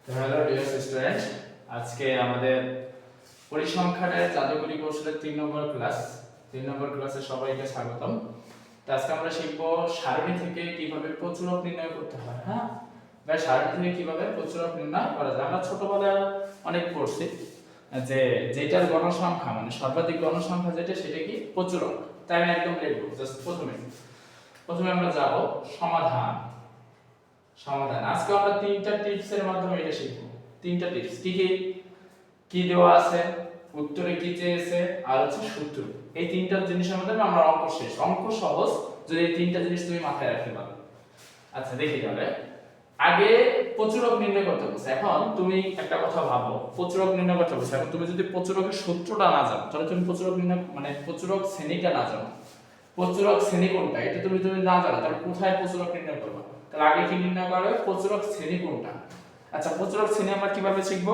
Hello dear student, আজকে আমাদের পরিসংখ্যানের জাদুকরি কৌশলের 3 নম্বর ক্লাস। 3 নম্বর ক্লাসে সবাইকে স্বাগতম। তো আজকে আমরা শিখব সারণী থেকে কিভাবে প্রচুরক নির্ণয় করতে হয়। হ্যাঁ, বা সারণী থেকে কিভাবে প্রচুরক নির্ণয় করা যায়। আমরা ছোটবেলায় অনেক পড়ছি যে যেটার গণসংখ্যা মানে সর্বাধিক গণসংখ্যা যেটা সেটা কি প্রচুরক। তাই আমি একদম লিখব। জাস্ট প্রথমে আমরা যাব সমাধান। আজকে আমরা তিনটা টিপসের মাধ্যমে এটা শিখব। তিনটা টিপস কি কি কি দেওয়া আছে, উত্তরে কি চেয়েছে, আর হচ্ছে সূত্র। এই তিনটা জিনিসের মাধ্যমে আমরা অঙ্ক শেষ। অঙ্ক সহজ যদি এই তিনটা জিনিস তুমি মাথায় রাখতে পারো। আচ্ছা দেখি তাহলে আগে প্রচুরক নির্ণয় করতে বলছে। এখন তুমি একটা কথা ভাবো, প্রচুরক নির্ণয় করতে বলছে। এখন তুমি যদি প্রচুরকের সূত্রটা না জানো তাহলে তুমি প্রচুরক নির্ণয় মানে প্রচুরক শ্রেণীটা না জানো, প্রচুরক শ্রেণী কোনটা এটা তুমি না জানো, তাহলে কোথায় প্রচুরক নির্ণয় করবে? তাহলে আগে কি নির্ণয় করবে? প্রচুরক শ্রেণী কোনটা। আচ্ছা প্রচুরক শ্রেণী আমরা কিভাবে শিখব?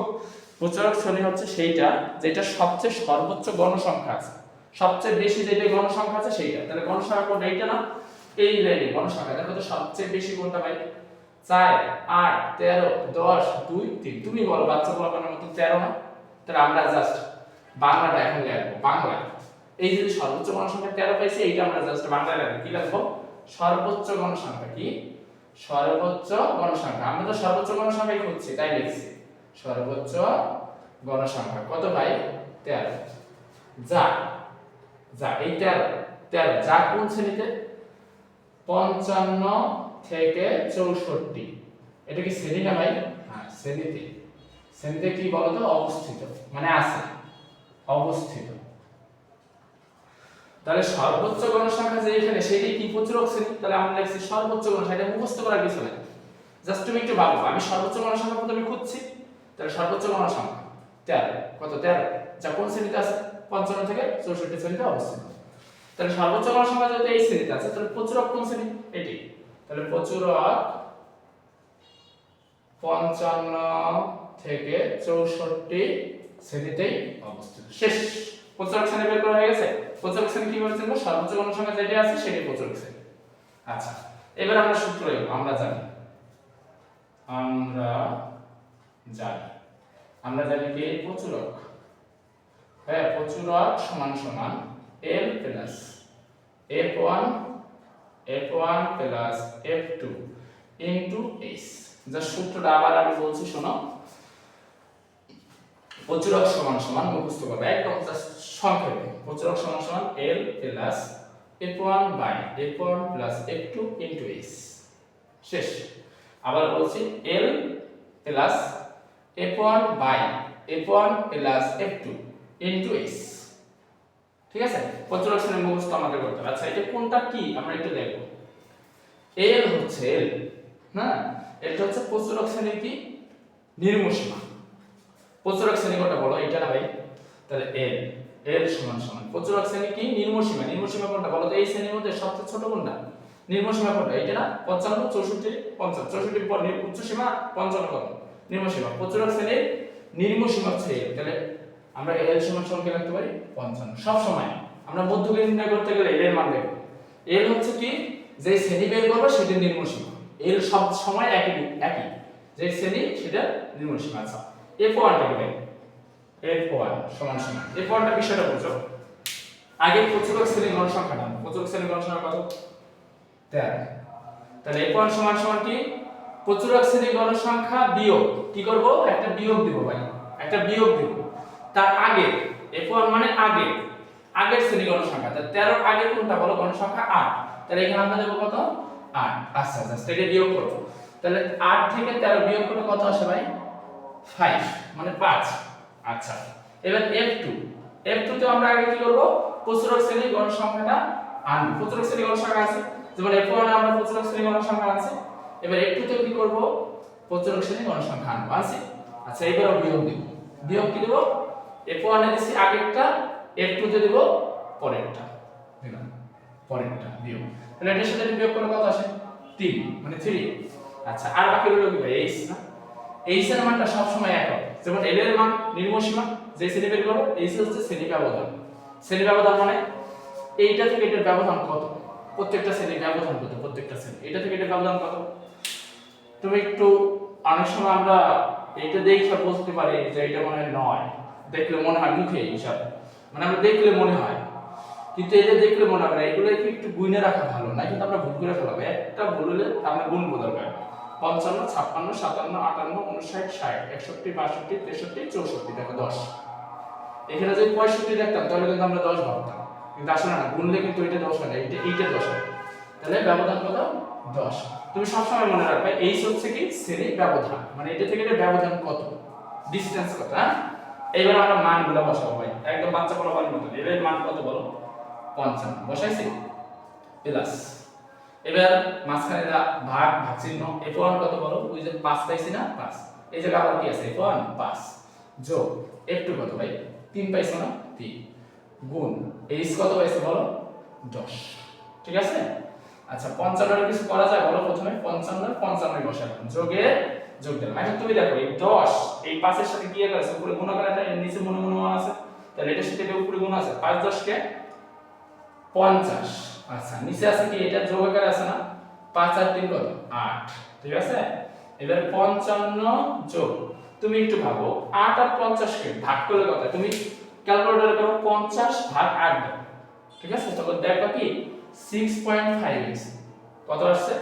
প্রচুরক শ্রেণী হচ্ছে সেইটা যেটা সবচেয়ে সর্বোচ্চ গণসংখ্যা আছে, সবচেয়ে বেশি যেটা গণসংখ্যা আছে সেইটা। তাহলে গণসংখ্যা কোনটা? এইটা না, এই লাইনে গণসংখ্যা দেখো তো সবচেয়ে বেশি কোনটা ভাই? 4 8 13 10 2 3। তুমি বলো বাচ্চা বলার মতো 13 না? তাহলে আমরা জাস্ট বাংলাটা এখন লিখব। বাংলা এই যে সর্বোচ্চ গণসংখ্যা 13 পাইছি, এইটা আমরা জাস্ট বাংলায় লিখব। কি লিখব? সর্বোচ্চ গণসংখ্যা। কি সর্বোচ্চ গণসংখ্যা? আমরা তো সর্বোচ্চ গণসংখ্যাই খুঁজছি তাই লিখছি সর্বোচ্চ গণসংখ্যা। কত ভাই? 13। যা যা এই 13 যা কোন শ্রেণীতে? 55 থেকে 64। এটা কি শ্রেণী না ভাই? হ্যাঁ শ্রেণীতে। শ্রেণীতে কি বলতো? অবস্থিত মানে আছে, অবস্থিত। তাহলে সর্বোচ্চ গণসংখ্যা যে এখানে সেটাই কি প্রচুরক শ্রেণী। তাহলে আমরা লিখছি সর্বোচ্চ গণসংখ্যা। এটা মুখস্থ করার কিছু নাই, জাস্ট তুমি একটু ভাবো আমি সর্বোচ্চ গণসংখ্যা প্রথমে খুঁজছি। তাহলে সর্বোচ্চ গণসংখ্যা 13। কত? 13 যা কোন শ্রেণীতে আছে? 55 থেকে 64 শ্রেণীতে অবস্থিত। তাহলে সর্বোচ্চ গণসংখ্যা যদি এই শ্রেণীতে আছে তাহলে প্রচুরক কোন শ্রেণী? এটি। তাহলে প্রচুরক 55 থেকে 64 শ্রেণীতেই অবস্থিত। শেষ। প্রচুরক শ্রেণী বের করা হয়ে গেছে। প্রচুরক শ্রেণী কিভাবে চিনব? সর্বোচ্চ গণসংখ্যা যেটা আছে সেটাই প্রচুরক শ্রেণী। আচ্ছা এবার আমরা সূত্র লিখব। আমরা জানি কি প্রচুরক? হ্যাঁ প্রচুরক সমান সমান L plus F1 plus F2 into S। যা সূত্রটা আবার আমি বলছি শোনো। প্রচুরক সমান সমান মুখস্থ করবে একদম জাস্ট সংক্ষেপে। প্রচুরক সমান সমান L plus F1 by F1 plus F2 into S। শেষ। আবার বলছি L plus F1 by F1 plus F2 into S। ঠিক আছে? প্রচুরক শ্রেণী মুখস্থ আমাদের করতে হবে। আচ্ছা এটা কোনটা কি আমরা একটু দেখব। L হচ্ছে L, হ্যাঁ এটা হচ্ছে প্রচুরক শ্রেণীর কি নির্মসীমা। প্রচুরক শ্রেণী কোনটা বলো? এটা না ভাই? তাহলে L সমান সমান প্রচুরক শ্রেণী কি নির্মসীমা। নির্মসীমা কোনটা বলো তো? এই শ্রেণীর মধ্যে সবচেয়ে ছোট কোনটা? নির্মসীমা কোনটা? এটা না? 55 64 50 64 পর উচ্চ সীমা 55 কত? নির্মসীমা। প্রচুরক শ্রেণীর নির্মসীমা হচ্ছে L। তাহলে আমরা L সমান সমান কি লিখতে পারি? 55। সব সময় আমরা মধ্যবিন্দু নির্ণয় করতে গেলে L এর মান দেখব। L হচ্ছে কি যে শ্রেণী বের করব সেটা নির্মসীমা। L সব সময় একই যে শ্রেণী সেটা নির্মসীমা। আচ্ছা F1 টা কি ভাই? F1 সমান সমান F1 টা বিষয়টা বুঝো। আগে প্রচুরক শ্রেণীর গণসংখ্যা নাও। প্রচুরক শ্রেণীর গণসংখ্যা কত? 13। তাহলে F1 সমান সমান কি? প্রচুরক শ্রেণীর গণসংখ্যা বিয়োগ কি করব? একটা বিয়োগ দিব ভাই, একটা বিয়োগ দিব। তার আগে F1 মানে আগের শ্রেণী গণসংখ্যা। তাহলে 13 এর আগে কোনটা বলো? গণসংখ্যা 8। তাহলে এখানে আমরা দেব কত? 8। আচ্ছা জাস্ট এটা বিয়োগ করব। তাহলে 8 থেকে 13 বিয়োগ করলে কত আসে ভাই? 5 মানে 5। আচ্ছা এবার F2 তে আমরা আগে কি করব? প্রচুরক শ্রেণীর গণসংখ্যাটা আনব। প্রচুরক শ্রেণীর গণসংখ্যা আছে যেমন F1 এ আমরা প্রচুরক শ্রেণীর গণসংখ্যা আছে। এবার F2 তে কি করব? প্রচুরক শ্রেণীর গণসংখ্যা আনব। আছে? আচ্ছা এবারও বিয়োগ দেব। বিয়োগ কি দেব? F1 এ দিছি আগেরটা, F2 তে দেব পরেরটা। দিলাম পরেরটা বিয়োগ। তাহলে এটার সাথে বিয়োগ করলে কত আসে? 3 মানে 3। আচ্ছা আর বাকি রইল কি ভাই? H না? H এর মানটা সব সময় একক। যেমন L এর মান নির্মসীমা, যে শ্রেণী বের করব H হচ্ছে শ্রেণী ব্যবধান। শ্রেণী ব্যবধান মানে এইটা থেকে এটার ব্যবধান কত? প্রত্যেকটা শ্রেণীর ব্যবধান কত? প্রত্যেকটা শ্রেণী এটা থেকে এটার ব্যবধান কত? তুমি একটু অনেক সময় আমরা এইটা দেখে বুঝতে পারি যে এটা মনে হয় 9, দেখলে মনে হয় মুখে হিসাব, মানে আমরা দেখলে মনে হয়, কিন্তু এটা দেখলে মনে হবে না, এগুলোকে একটু গুণে রাখা ভালো না, কিন্তু আমরা ভুল করে ফেলাবো। একটা ভুল হলে আমরা গুণবো দরকার। 55, 56, 57, 58, 59, 60, 61, 62, 63, 64, দেখো 10। এখানে যদি 65 দেখতাম তাহলে কিন্তু আমরা 10 ভাবতাম, কিন্তু আসলে না, গুণলে কিন্তু এটা 10 হয় না, এইটা 10 হয়। তাহলে ব্যবধান কত? 10। তুমি সবসময় মনে রাখবে এই হচ্ছে কি শ্রেণী ব্যবধান, মানে এটা থেকে এটা ব্যবধান কত, ডিসটেন্স কত। হ্যাঁ, এবার আমরা মানগুলো বসাবো ভাই, একদম বাচ্চা পোলাপানের মতো। এর মান কত বলো? 55 বসাইছি, প্লাস এবার মাঝখানে ভাগ ভাগ চিহ্ন, f1 কত বলো? ওই যে 5 পাইছি না, 5, এই জায়গা আবার কি আছে? f1 5 যোগ f2 কত ভাই? 3 পাইছো না, 3 গুণ h কত পাইছো বলো? 10। ঠিক আছে? আচ্ছা 55 এর কিছু করা যায় বলো? প্রথমে 55 55 বসালাম, যোগে যোগ দিলাম। এখন তুমি দেখো এই 10 এই 5 এর সাথে কি আছে? উপরে গুণ আকারে এটা নিচে মনে মনে আছে, তাহলে এটার সাথে এটা উপরে গুণ আছে, 5 10 কে 50। আচ্ছা নিচে আছে কি? এটা যোগ আকারে আছে না, 5 আর 3 কত? 8। ঠিক আছে? এবার 55 যোগ, তুমি একটু ভাবো 8 আর 50 কে ভাগ করলে কত? তুমি ক্যালকুলেটরে করো 50 ভাগ 8 দাও। ঠিক আছে? তখন দেখো কি 6.5x কত আসছে?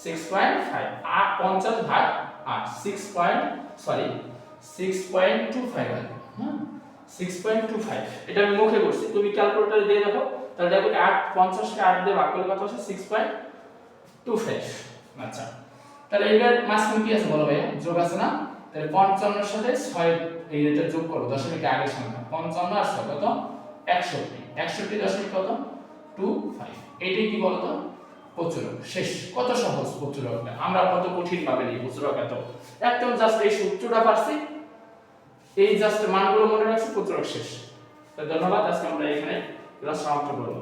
6.5। 50 ভাগ 8 6.25 হবে। হ্যাঁ 6.25, এটা আমি মুখে করছি, তুমি ক্যালকুলেটরে দিয়ে দেখো, তাহলে দেখো 8 50 কে 8 দিয়ে ভাগ করলে কত আসে? 6.25। আচ্ছা তাহলে এবার মাঝখানে কি আছে বলো ভাইয়া? যোগ আছে না, তাহলে 55 এর সাথে 6 এই এটা যোগ করো, দশমিক আগের সংখ্যা 55 আর 6 কত? 61। 61 দশমিক কত? 25। এইটাই কি বলতো? প্রচুরক। শেষ। কত সহজ প্রচুরকটা, আমরা কত কঠিন ভাবে নিই প্রচুরক, এত একদম জাস্ট এই সূত্রটা পারছি, এই জাস্ট মানগুলো মনে রাখছি, প্রচুরক শেষ। তো ধন্যবাদ, আজকে আমরা এখানে ক্লাস সমাপ্ত করব।